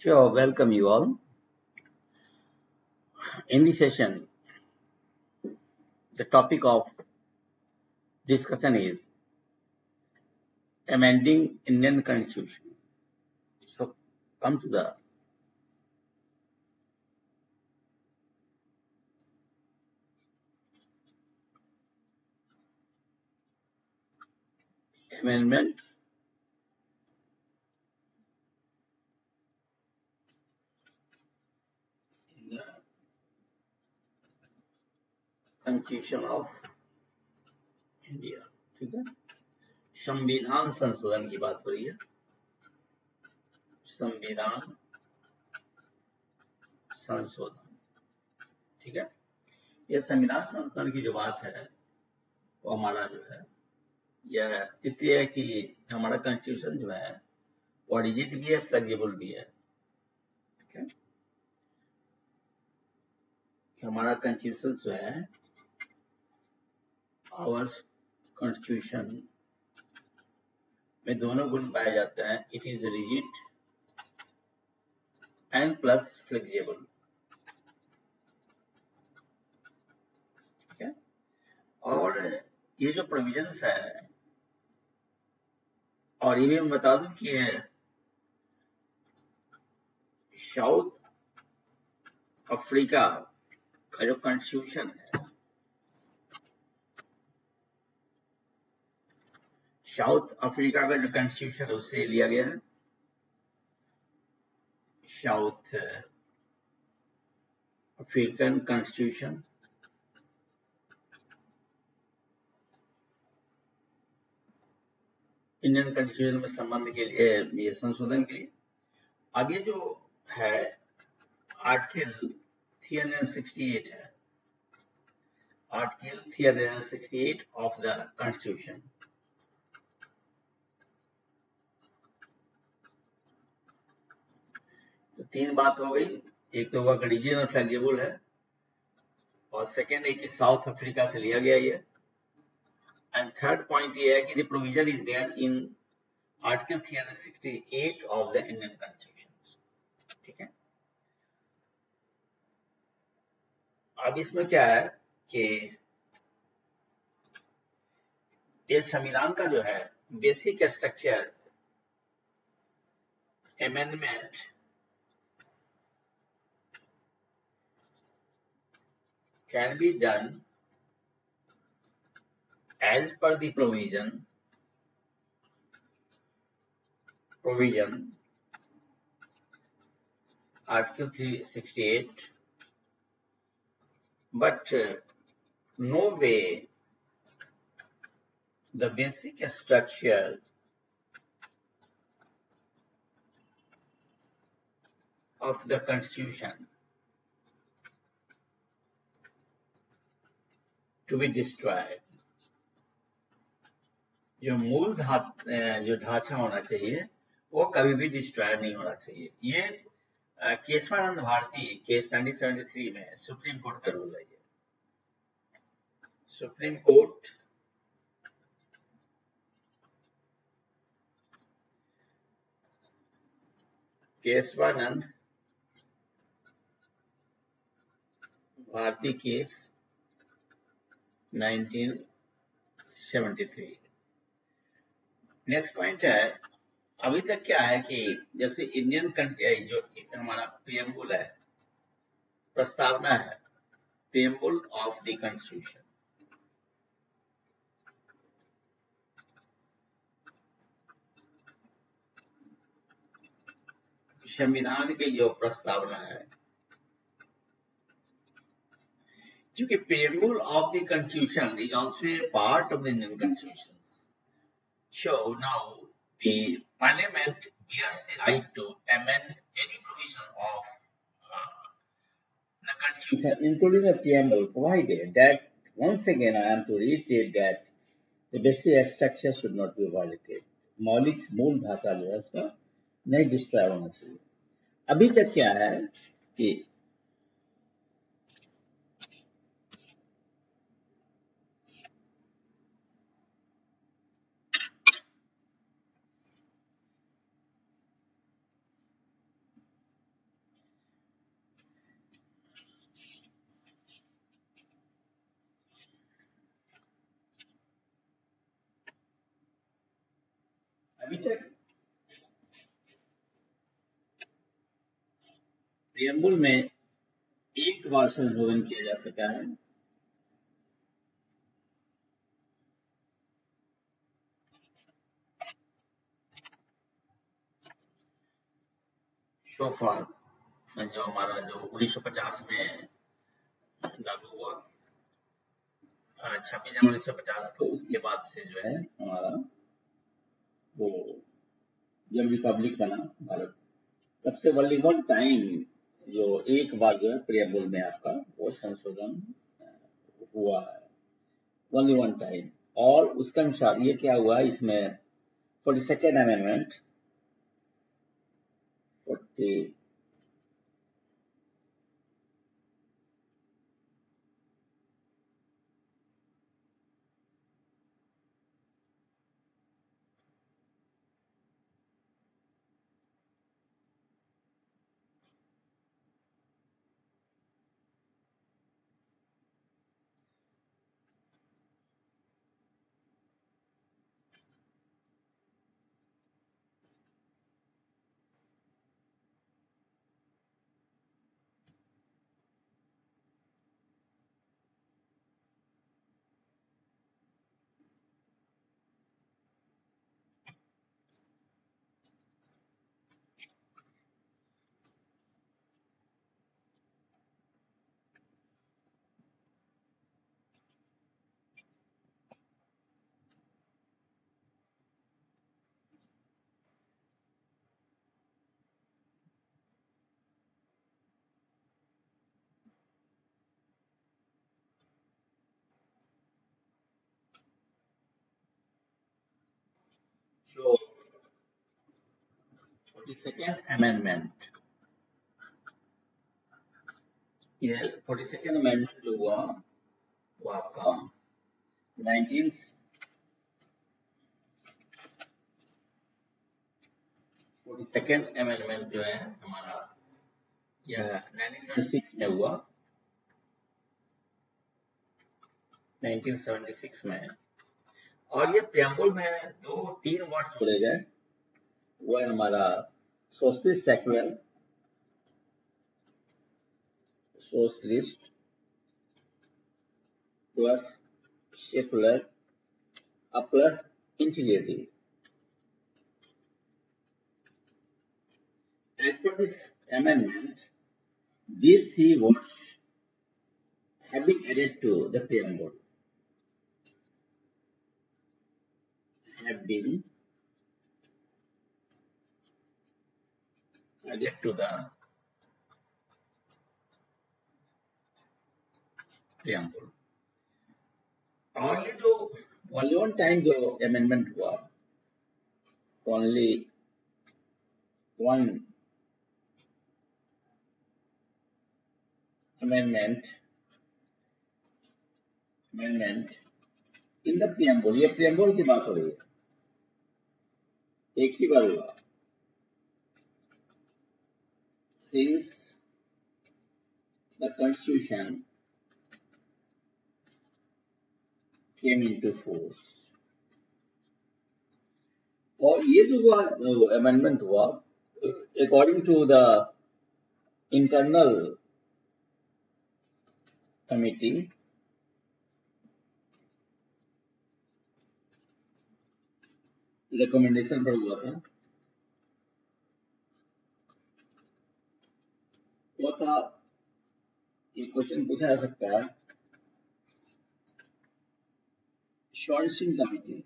Sure, welcome you all. In this session, the topic of discussion is amending Indian Constitution. So, come to the amendment in the Constitution of India. ठीक है, संविधान संशोधन की बात हो रही है। संविधान संशोधन, ठीक है। ये संविधान संशोधन की जो बात है वो हमारा जो है यह इसलिए है कि हमारा कॉन्स्टिट्यूशन जो है वो रिजिड भी है, फ्लेक्सिबल भी है। ठीक है, हमारा कॉन्स्टिट्यूशन जो है आवर कॉन्स्टिट्यूशन में दोनों गुण पाए जाते हैं। It is rigid and plus flexible. ठीक है, और ये जो प्रोविजंस है, और ये भी मैं बता दूं कि साउथ अफ्रीका का जो कॉन्स्टिट्यूशन है, साउथ अफ्रीका का जो कॉन्स्टिट्यूशन उससे लिया गया है। South African constitution Indian constitution में संबंध के लिए, ये संशोधन के लिए आगे जो है आर्टिकल 368 है, आर्टिकल 368 ऑफ द कॉन्स्टिट्यूशन। तो तीन बात हो गई, एक तो हुआ रीजनल फ्लेक्सिबल है, और सेकेंड है कि साउथ अफ्रीका से लिया गया ये, एंड थर्ड पॉइंट ये है कि the provision is there in article 368 of the Indian constitution. ठीक है, अब इसमें क्या है कि ये संविधान का जो है basic structure amendment can be done as per the provision article 368, but no way the basic structure of the constitution to be destroyed। जो मूल जो ढांचा होना चाहिए वो कभी भी डिस्ट्रॉय नहीं होना चाहिए। ये केशवानंद भारती केस 1973 में सुप्रीम कोर्ट का रूल है। ये supreme court Kesavananda Bharati case 1973। Next point है, अभी तक क्या है कि जैसे इंडियन जो हमारा प्रियम्बुल है, प्रस्तावना है, प्रियम्बुल ऑफ द कॉन्स्टिट्यूशन, संविधान की जो प्रस्तावना है, क्योंकि preamble of the constitution is also a part of the Indian constitution. So now the parliament bears the right to amend any provision of the constitution, including the preamble, provided that, once again I am to reiterate that the basic structure should not be violated। मौलिक मूल ढांचा जो है उसका नहीं destroy होना चाहिए। अभी तक क्या है कि अभी तक प्रियम्बल में एक बार संशोधन किया जा सका है, so far, जो हमारा जो 1950 में लागू हुआ, 26 जनवरी 1950 को, उसके बाद से जो है हमारा वो जब रिपब्लिक बना भारत, तब से ओनली वन टाइम जो एक बार जो है प्रियम्बल में आपका वो संशोधन हुआ है, ओनली वन टाइम। और उसके अनुसार ये क्या हुआ इसमें 42nd amendment 40 So 42nd amendment, ये 42nd अमेंडमेंट जो हुआ वो आपका 42nd अमेंडमेंट जो है हमारा यह 1976 में हुआ, 1976 में। और ये प्रियम्बल में 2-3 वर्ड जोड़े गए, वो है हमारा socialist secular, socialist plus secular plus integrative. As per this amendment, these 3 words have been added to the preamble. Have been added to the preamble. और ये जो only one time जो amendment हुआ, only one amendment in the preamble, ये preamble की बात हो रही है, एक ही बार हुआ since the constitution came into force। और ये जो अमेंडमेंट हुआ according to the internal committee, recommendation पर हुआ था, वो था, ये क्वेश्चन पूछा जा सकता है, शॉर्नस्टीन कमिटी,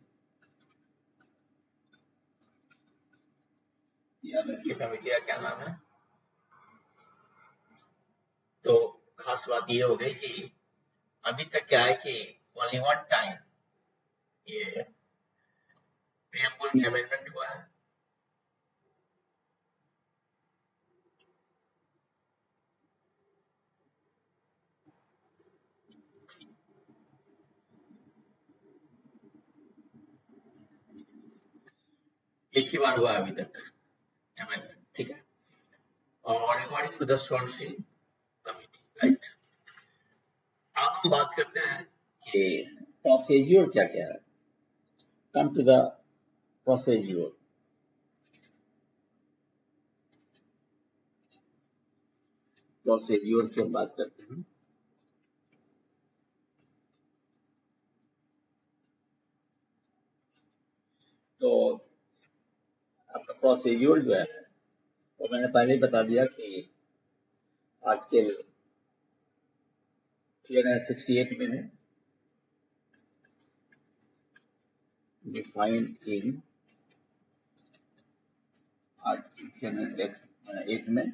याद रखिए कमिटी का क्या नाम है। तो खास बात ये हो गई कि अभी तक क्या है कि ओनली वन टाइम ये प्रियम्बल में अमेंडमेंट हुआ है। एक ही बार हुआ अभी तक अमेंडमेंट, ठीक है। और अकॉर्डिंग टू द शॉर्नस्टीन कमिटी, राइट। अब हम बात करते हैं कि प्रोसीज्योर क्या क्या है। Come to the procedure. Procedure की बात करते हैं। तो आपका प्रोसीड्यूर जो है वो मैंने पहले ही बता दिया कि आर्टिकल 368 में है, डिफाइंड इन आर्टिकल 308 में।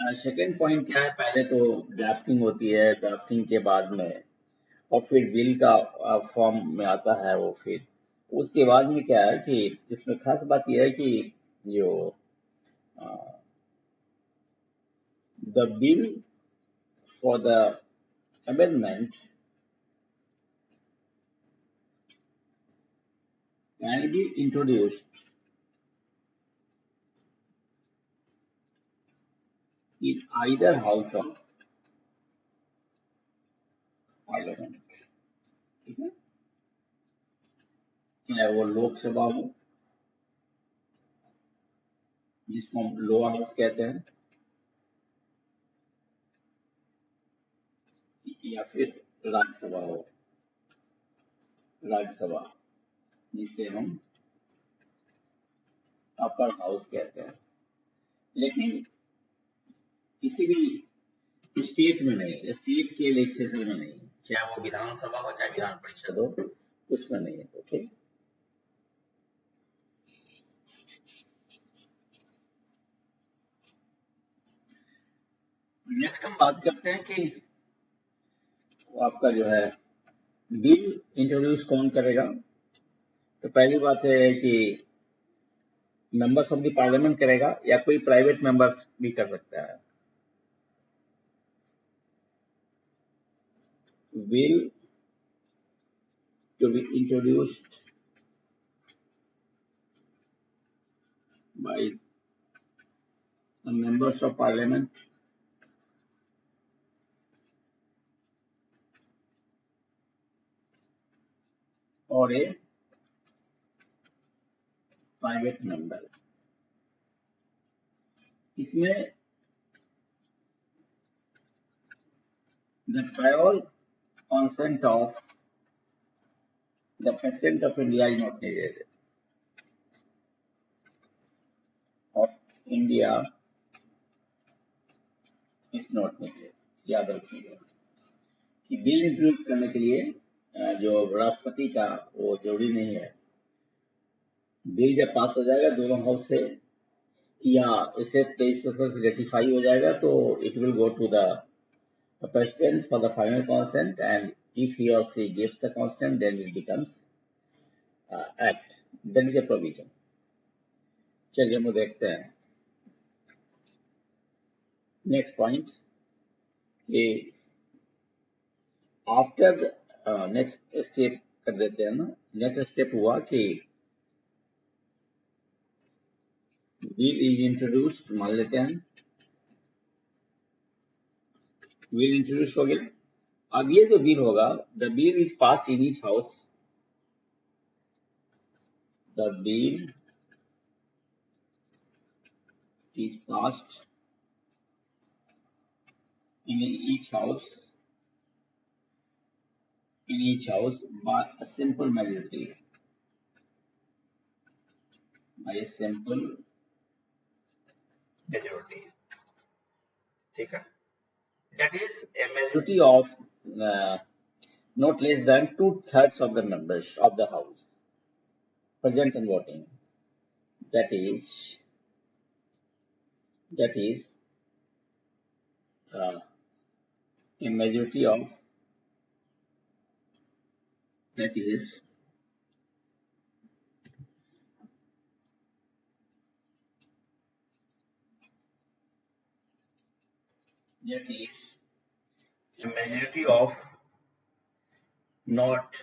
सेकेंड पॉइंट क्या है, पहले तो ड्राफ्टिंग होती है, ड्राफ्टिंग के बाद में और फिर बिल का फॉर्म में आता है वो, फिर उसके बाद में क्या है कि इसमें खास बात यह है कि जो the bill for the amendment can be introduced in either house of parliament, ठीक है, चाहे वो लोकसभा हो जिसको हम लोअर हाउस कहते हैं, या फिर राज्यसभा हो, राज्यसभा जिसे हम अपर हाउस कहते हैं। लेकिन किसी भी स्टेट में नहीं, स्टेट के लेजिस्लेचर में नहीं, चाहे वो विधानसभा हो चाहे विधान परिषद हो, उसमें नहीं है। ओके, नेक्स्ट हम बात करते हैं कि आपका जो है बिल इंट्रोड्यूस कौन करेगा। तो पहली बात है कि मेंबर्स ऑफ द पार्लियामेंट करेगा या कोई प्राइवेट मेंबर भी कर सकता है। Bill to be introduced by the members of parliament और ए प्राइवेट मेंबर। इसमें the prior consent of the President of India is not needed. Of India is not needed. याद रखिएगा कि बिल इंट्रोड्यूस करने के लिए जो राष्ट्रपति का वो जरूरी नहीं है। बिल जब पास हो जाएगा दोनों हाउस से या स्टेट लेजिस्लेचर से रेटिफाई हो जाएगा तो it will go to the president for the final consent, and if he or she gives the consent, then it becomes act. Then is a provision. चलिए हम देखते हैं नेक्स्ट पॉइंट कि after next step कर देते हैं ना। Next step हुआ कि बिल इज इंट्रोड्यूस्ड, मान लेते हैं बिल इंट्रोड्यूस हो गया। अब ये जो बिल होगा, the bill is passed in each house, the bill is passed in each house by a simple majority, ठीक है। That is a majority of not less than 2/3 of the members of the house present and voting. That is a majority of that is a majority of not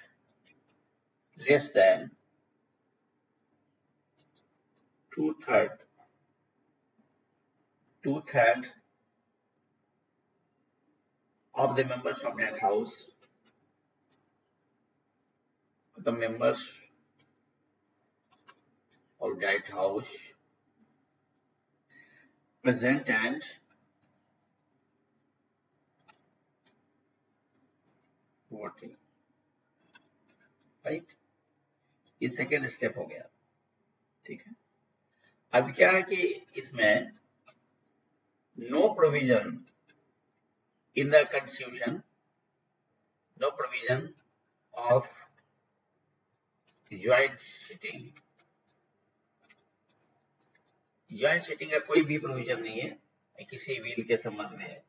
less than 2/3 of the members of that house, the members of that house present and 40, right. ये second step हो गया, ठीक है। अब क्या है कि इसमें no provision in the constitution, no provision of joint sitting, joint sitting का कोई भी प्रोविजन नहीं है किसी विल के संबंध में,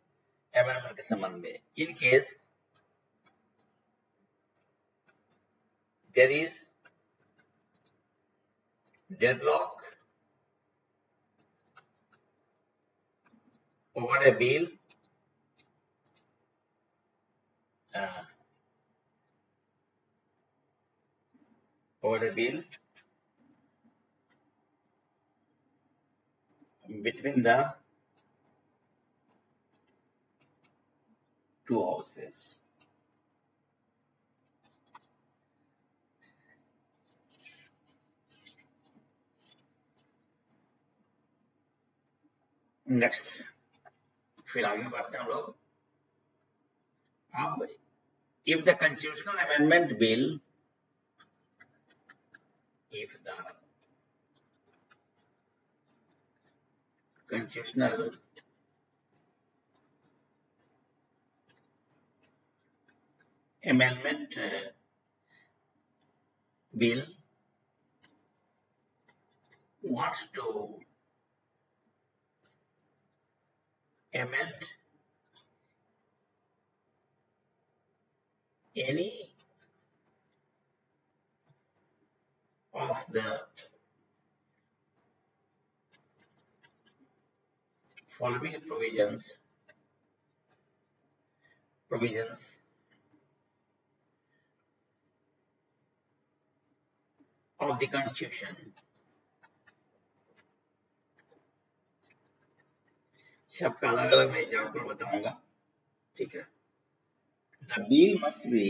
अमेंडमेंट के संबंध में। In case there is deadlock over a bill between the two houses. Next, फिर आगे बढ़ते हैं हम लोग। अब if the constitutional amendment bill, if the constitutional amendment bill wants to amend any of the following provisions of the Constitution, सबका अलग अलग मैं एग्जाम्पल बताऊंगा, ठीक है। The bill must be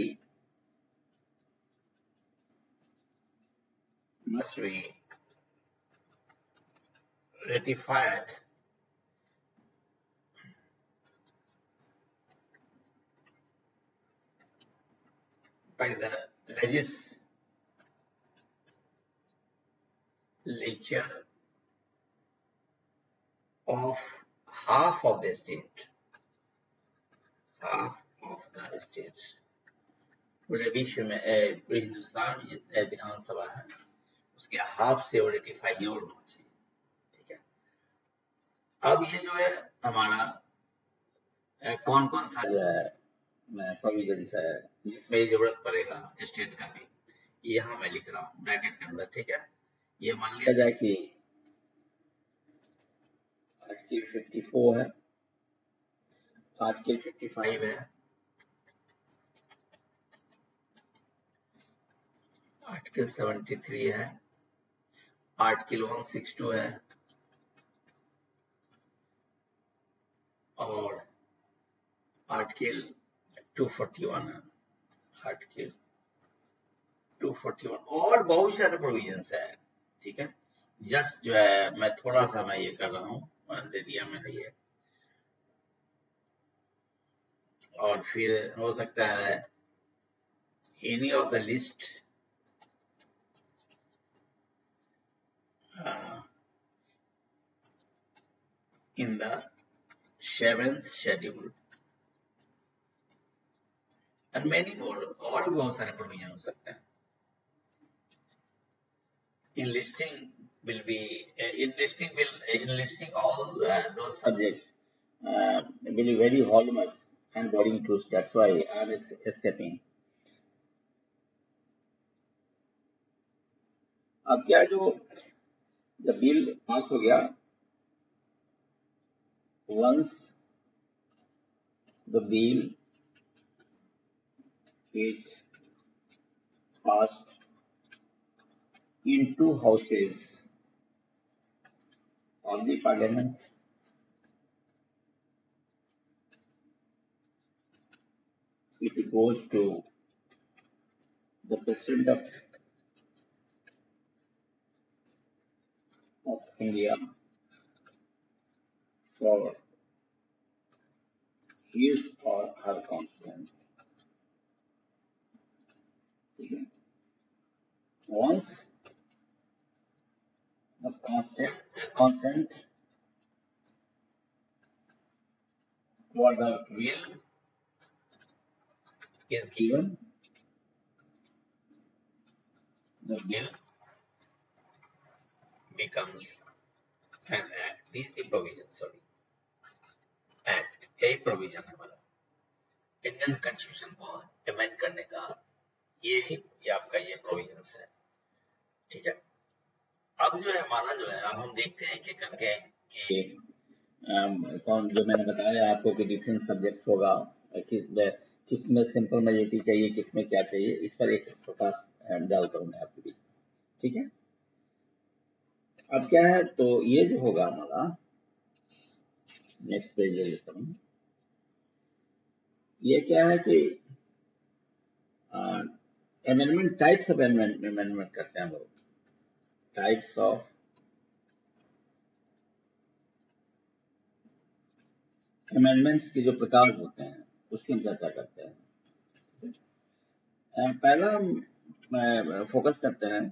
ratified by the legislature of half of the state, half of the states। पूरे विश्व में पूरे हिंदुस्तान में जितने विधानसभा है उसके हाफ से वो रेटिफाई जरूर होना चाहिए, ठीक है। अब ये जो है हमारा कौन कौन सा जो है प्रोविजंस है जिसमें जरूरत पड़ेगा स्टेट का भी, यहाँ मैं लिख रहा हूँ ब्रैकेट के अंदर, ठीक है। ये मान लिया जाए कि आर्टिकल 54 है, आर्टिकल 55 है, आर्टिकल 73 है, आर्टिकल 162 है और आर्टिकल 241 है, आर्टिकल 241 और बहुत सारे प्रोविजंस है, ठीक है। जस्ट जो है मैं थोड़ा सा मैं ये कर रहा हूँ, दे दिया मैंने ये, और फिर हो सकता है any of the list in the 7th schedule and many more, और भी बहुत सारे प्रोविजन हो सकते हैं। Enlisting will be enlisting all those subjects will be very voluminous and boring to, that's why I am escaping. अब क्या जो जब बिल पास हो गया, once the bill is passed in two houses of the parliament, it goes to the President of India for his or her consent. once the constant for the will is given, the will becomes an act. This is the provision, sorry, act, a provision है वाला Indian constitution को amend करने का ये आपका ये provision है, ठीक है। अब जो है हमारा जो है, अब हम देखते हैं कि करके कि कौन जो मैंने बताया आपको कि डिफरेंट सब्जेक्ट होगा, किसमें सिंपल मेजॉरिटी चाहिए, किसमें क्या चाहिए, इस पर एक प्रकाश डालता हूँ मैं आपके बीच, ठीक है। अब क्या है, तो ये जो होगा हमारा नेक्स्ट पेज ले लेता हूँ, ये क्या है कि अमेंडमेंट, टाइप्स ऑफ अमेंडमेंट करते हैं हम लोग, टाइप्स ऑफ अमेंडमेंट्स के जो प्रकार होते हैं उसकी हम चर्चा करते हैं। पहला हम फोकस करते हैं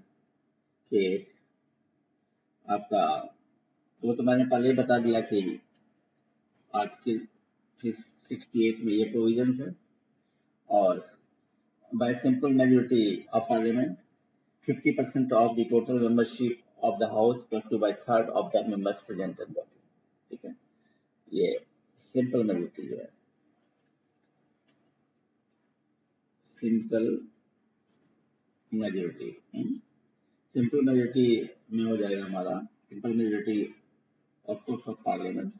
कि आपका, तो मैंने पहले ही बता दिया कि आर्टिकल 68 में ये प्रोविजंस है, और bye simple majority of parliament 50% of the total membership of the house plus 2/3 of the members present in body, ठीक है। ये सिंपल मेजॉरिटी जो है, सिंपल मेजॉरिटी, सिंपल मेजॉरिटी में हो जाएगा हमारा simple majority of course of parliament,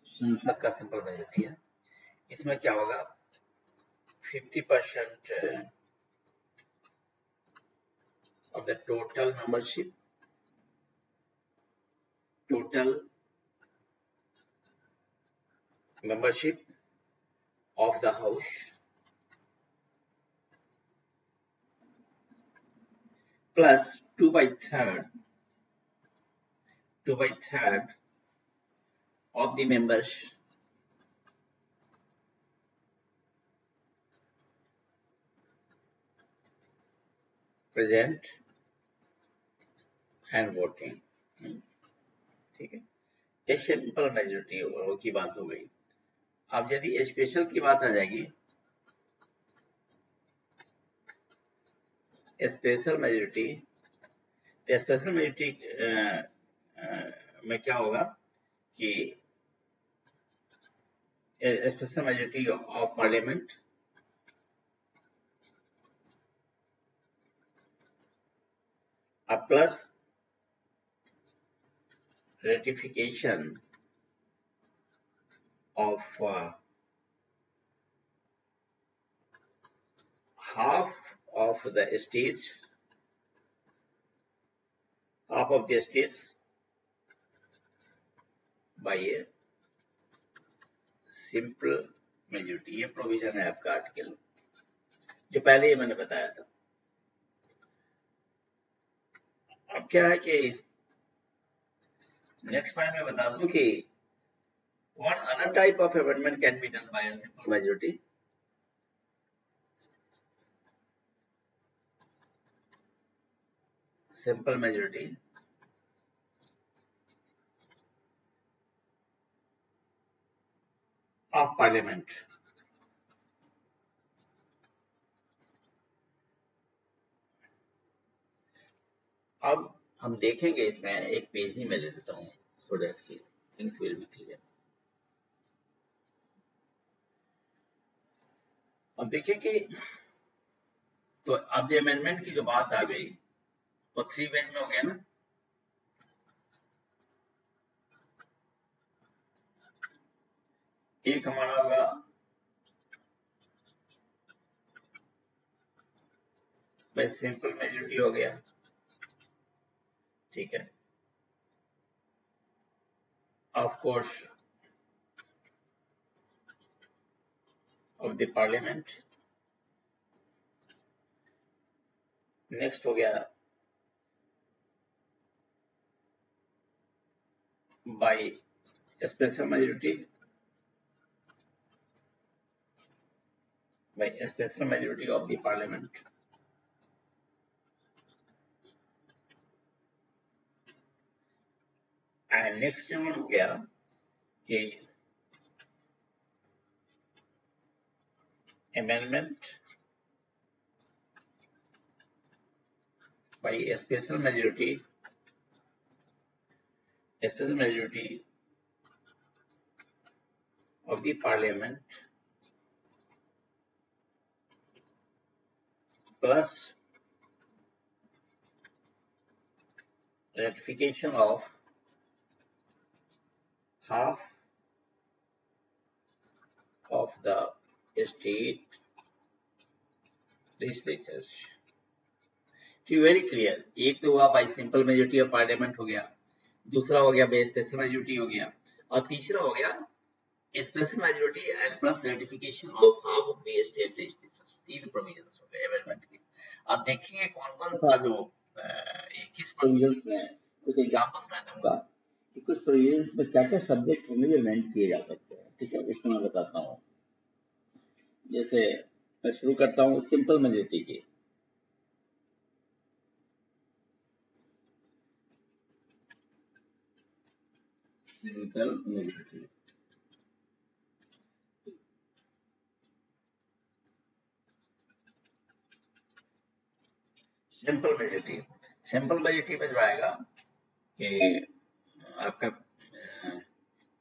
संसद का सिंपल मेजॉरिटी है। इसमें क्या होगा, 50% of the total membership of the house plus 2/3 of the members present and voting, ठीक है। ये सिंपल मेजॉरिटी की बात हो गई। अब यदि स्पेशल की बात आ जाएगी, स्पेशल मेजॉरिटी, तो स्पेशल मेजॉरिटी में क्या होगा कि special majority of parliament plus ratification of half of the states, by a simple majority। ये प्रोविजन है आपका आर्टिकल, जो पहले ही मैंने बताया था। अब क्या है कि नेक्स्ट पॉइंट में बता दूं कि one other type of amendment can be done by a simple majority. Simple majority of parliament. अब हम देखेंगे, इसमें एक पेज ही मैं ले लेता हूँ so that things will be clear. अब देखिए कि तो अब ये अमेंडमेंट की जो बात आ गई, तो 3 वेज में हो गया ना। एक हमारा होगा बाय सिंपल मेजॉरिटी हो गया, ठीक है, of course of the parliament. Next हो गया by special majority, by a special majority of the parliament. And next one हो गया कि amendment by a special majority of the parliament plus ratification of half of the state legislatures. Very clear, एक तो हुआ by simple majority of parliament हो गया, दूसरा हो गया बाई स्पेशल मेजोरिटी हो गया, और तीसरा हो गया special majority and plus ratification of half of the state legislatures. तीन प्रोविजंस हो गए अमेंडमेंट के। अब देखेंगे कौन कौन सा जो किस प्रोविजंस में, कुछ एग्जांपल्स मैं दूंगा कि कुछ प्रोविजंस में क्या क्या सब्जेक्ट होंगे जो अमेंड किए जा सकते हैं। ठीक है, इसको मैं बताता हूँ। जैसे मैं शुरू करता हूँ सिंपल मेजोरिटी की। सिंपल मेजोरिटी, सिंपल मेजोरिटी में जो आएगा कि आपका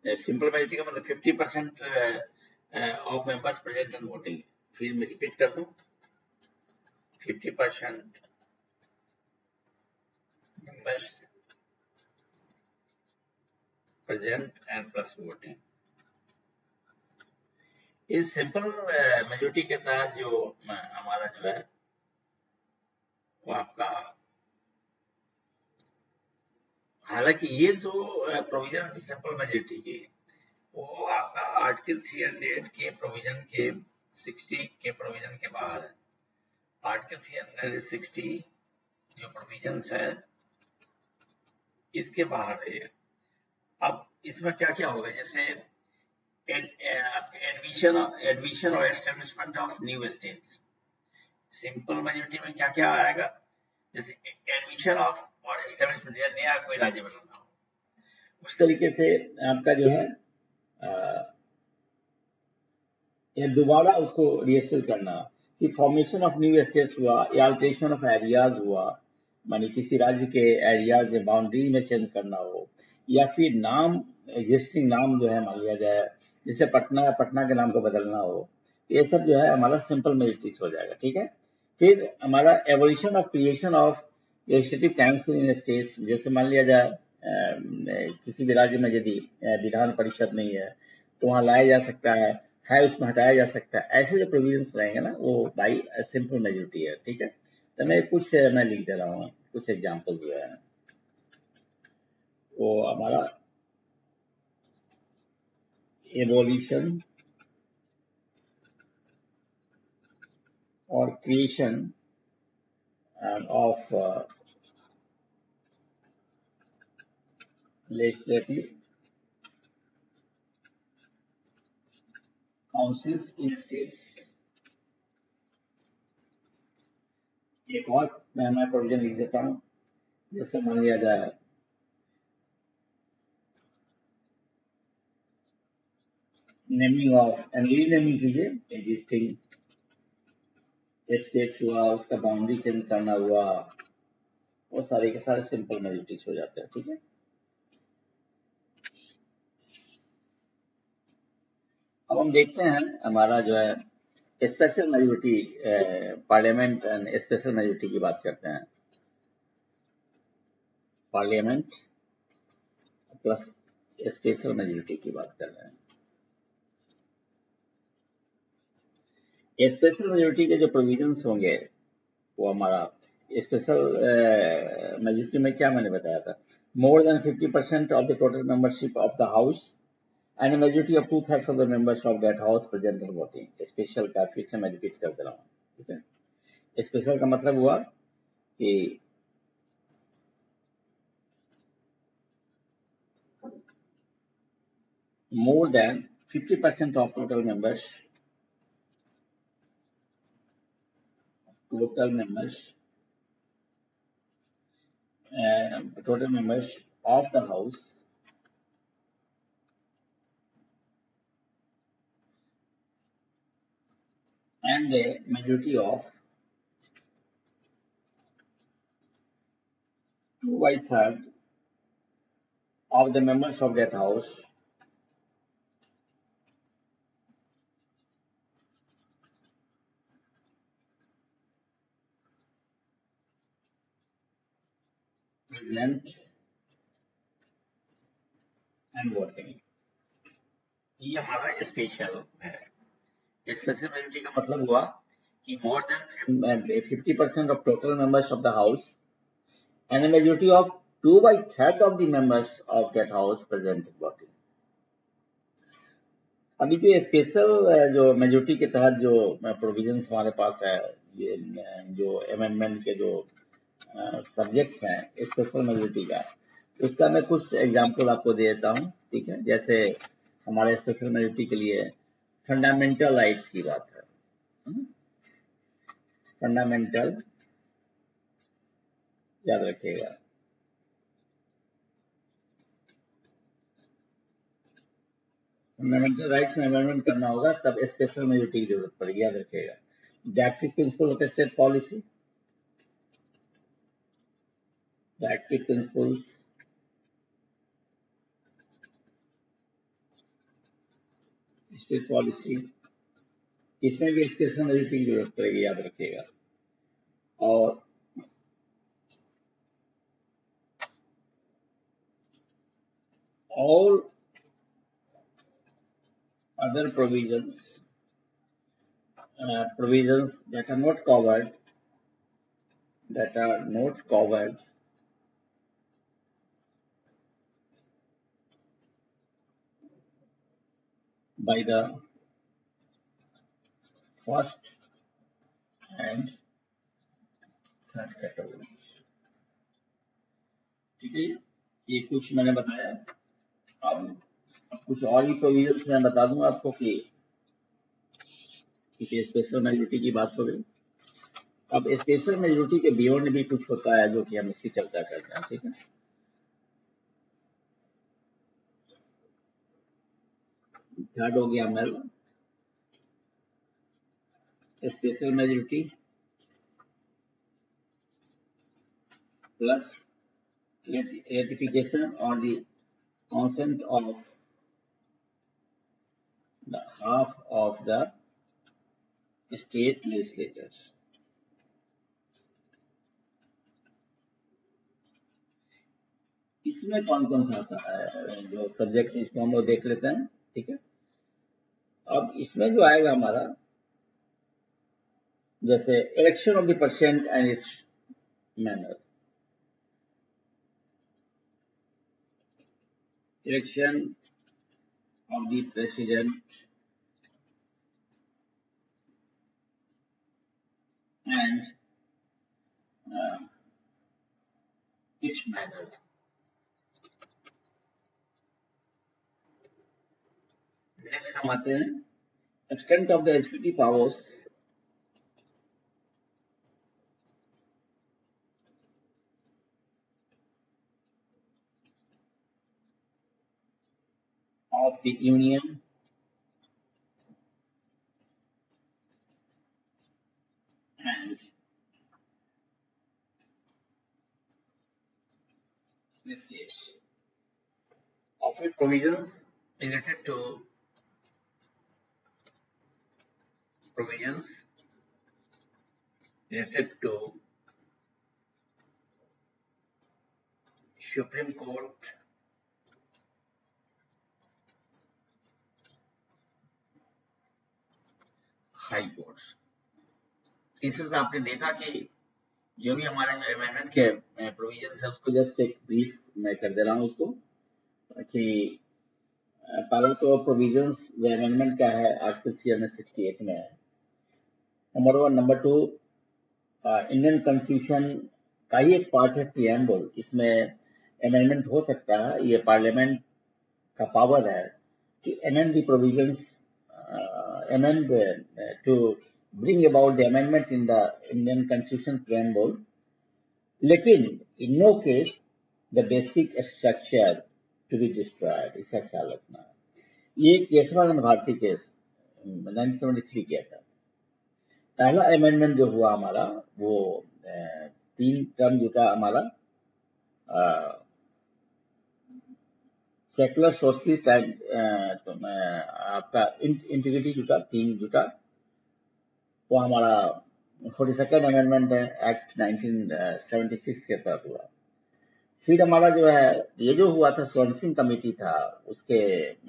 सिंपल मेजोरिटी का मतलब 50% of members present and voting. फिर मैं रिपीट कर दूं, 50% members present and plus voting। इस सिंपल मेजोरिटी के तहत जो हमारा जो है वो आपका, हालांकि ये जो प्रोविजन सिंपल मेजोरिटी की वो आपका आर्टिकल 300 के प्रोविजन के 60 के प्रोविजन के बाहर है। आर्टिकल 360 जो प्रोविजंस है इसके बाहर है। अब इसमें क्या क्या होगा, जैसे एडमिशन और establishment of new states. Simple majority में क्या क्या आएगा, जैसे एडमिशन ऑफ और एस्टेब्लिशमेंट, या नया कोई राज्य बनाना हो, उस तरीके से आपका जो है या दोबारा उसको रजिस्टर करना कि फॉर्मेशन ऑफ न्यू स्टेट्स हुआ या अल्टरेशन ऑफ एरियाज हुआ, मानी किसी राज्य के एरियाज में बाउंड्री में चेंज करना हो, या फिर नाम एग्जिस्टिंग नाम जो है मान लिया जाए, जैसे पटना के नाम को बदलना हो, ये सब जो है हमारा सिंपल मेजोरिटी हो जाएगा। ठीक है, फिर हमारा evolution of creation of legislative council in states, जैसे मान लिया जाए किसी भी राज्य में यदि विधान परिषद नहीं है तो वहां लाया जा सकता है उसमें हटाया जा सकता है। ऐसे जो प्रोविजंस रहेंगे ना वो बाई सिंपल मेजोरिटी है। ठीक है, तो मैं लिख दे रहा हूँ कुछ एग्जांपल जो है वो हमारा एवोल्यूशन और creation of legislative councils in states. एक और मैं प्रोविजन लिख देता हूँ, जैसे मान लिया जाए नेमिंग ऑफ एंड रीनेमिंग कीजिए एग्जिस्टिंग स्टेट्स हुआ, उसका बाउंड्री चेंज करना हुआ, वो सारे के सारे सिंपल मेजोरिटी हो जाते हैं। ठीक है, अब हम देखते हैं हमारा जो है special majority, parliament and special majority की बात करते हैं। पार्लियामेंट प्लस स्पेशल मेजोरिटी की बात कर रहे हैं। स्पेशल मेजोरिटी के जो प्रोविजंस होंगे वो हमारा स्पेशल मेजोरिटी में क्या मैंने बताया था, more than 50% of the total membership of the house and a majority of 2/3 of the members of that house present and voting। Special का फिर से मैं रिपीट कर दे रहा हूँ। ठीक है, स्पेशल का मतलब हुआ कि more than 50% of total members total members of the house and the majority of 2/3 of the members of that house present and voting. ये हमारा स्पेशल है। स्पेशल मेजोरिटी का मतलब हुआ कि more than 50% of total members of the house and a majority of 2/3 of the members of that house present and voting. अभी जो special जो मेजोरिटी के तहत जो प्रोविजंस हमारे पास है, ये जो अमेंडमेंट के जो सब्जेक्ट्स हैं स्पेशल मेजोरिटी का, उसका मैं कुछ एग्जांपल आपको दे देता हूँ। ठीक है, जैसे हमारे स्पेशल मेजोरिटी के लिए फंडामेंटल राइट्स की बात है। फंडामेंटल याद रखिएगा, फंडामेंटल राइट्स में अमेंडमेंट करना होगा तब स्पेशल मेजोरिटी की जरूरत पड़ेगी, याद रखिएगा। Directive principle of state policy, directive principles state policy, इसमें भी स्पेशल मेजोरिटी की जरूरत पड़ेगी, याद रखिएगा। और all other provisions that are not covered by the first and third category। ठीक है, ये कुछ मैंने बताया। अब कुछ और ही प्रोविजंस मैं बता दूंगा आपको कि स्पेशल मेजोरिटी की बात हो गई। अब स्पेशल मेजोरिटी के बियॉन्ड भी कुछ होता है जो कि हम इसकी चर्चा करते हैं। ठीक है, थर्ड हो गया हमारा special majority plus ratification or the consent of the half of the state legislators। इसमें कौन कौन सा आता है जो सब्जेक्ट, इसको हम लोग देख लेते हैं। ठीक है, अब इसमें जो आएगा हमारा, जैसे election of the president and it's manner, election of the president and its manner। Next हम आते हैं extent of the executive powers of the union and the states। Of its provisions related to Supreme Court, high courts. इसमें आपने देखा कि जो भी हमारे जो अमेंडमेंट के प्रोविजन है उसको जस्ट एक ब्रीफ मैं कर दे रहा हूँ उसको, कि पहला तो प्रोविजंस जो अमेंडमेंट का है आर्टिकल 368 में है। नंबर 1। नंबर 2, इंडियन कॉन्स्टिट्यूशन का ही एक पार्ट है प्रिएम्बल, इसमें अमेंडमेंट हो सकता है। ये पार्लियामेंट का पावर है कि amend the provisions, amend to bring about the amendment in the Indian Constitution preamble, लेकिन in no case the basic structure to be destroyed. इसका ख्याल रखना। ये केशवानंद भारती केस 1973 किया था। पहला अमेंडमेंट जो हुआ हमारा वो 3 टर्म जुटा हमारा सेकुलर सोशलिस्ट आपका इंटीग्रिटी जुटा 3 जुटा, वो हमारा 42nd अमेंडमेंट एक्ट 1976 के तहत हुआ। फिर हमारा जो है ये जो हुआ था स्वर्ण सिंह कमेटी था, उसके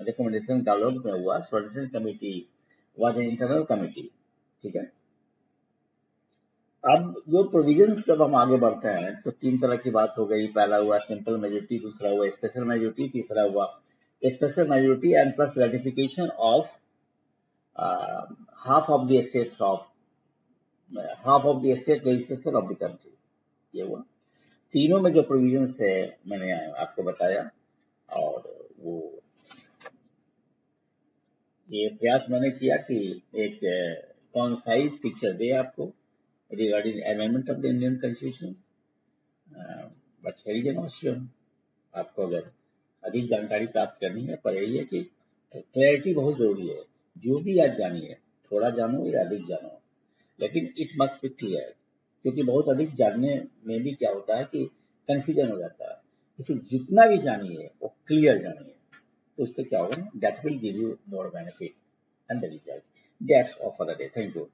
रिकमेंडेशन डायलॉग में हुआ। स्वर्ण Singh committee was an internal committee, ठीक है। अब जो प्रोविजंस जब हम आगे बढ़ते हैं तो 3 तरह की बात हो गई। पहला हुआ सिंपल मेजोरिटी, दूसरा हुआ स्पेशल मेजोरिटी, तीसरा हुआ special majority and plus ratification of half of the states of half of the state legislature of the country। ये हुआ। तीनों में जो प्रोविजंस है मैंने आपको बताया, और वो ये प्रयास मैंने किया कि एक कॉन्साइज पिक्चर दे आपको regarding amendment of the Indian constitution. But very an option, आपको अगर अधिक जानकारी प्राप्त करनी है पर यही है कि क्लैरिटी बहुत जरूरी है। जो भी आप जानिए, थोड़ा जानो या अधिक जानो, लेकिन इट मस्ट बी क्लियर, क्योंकि बहुत अधिक जानने में भी क्या होता है कि कंफ्यूजन हो जाता है। इसलिए जितना भी जानिए वो क्लियर जानिए, तो उससे क्या होगा, that will give you more benefit and the result. That's all for the day. Thank you.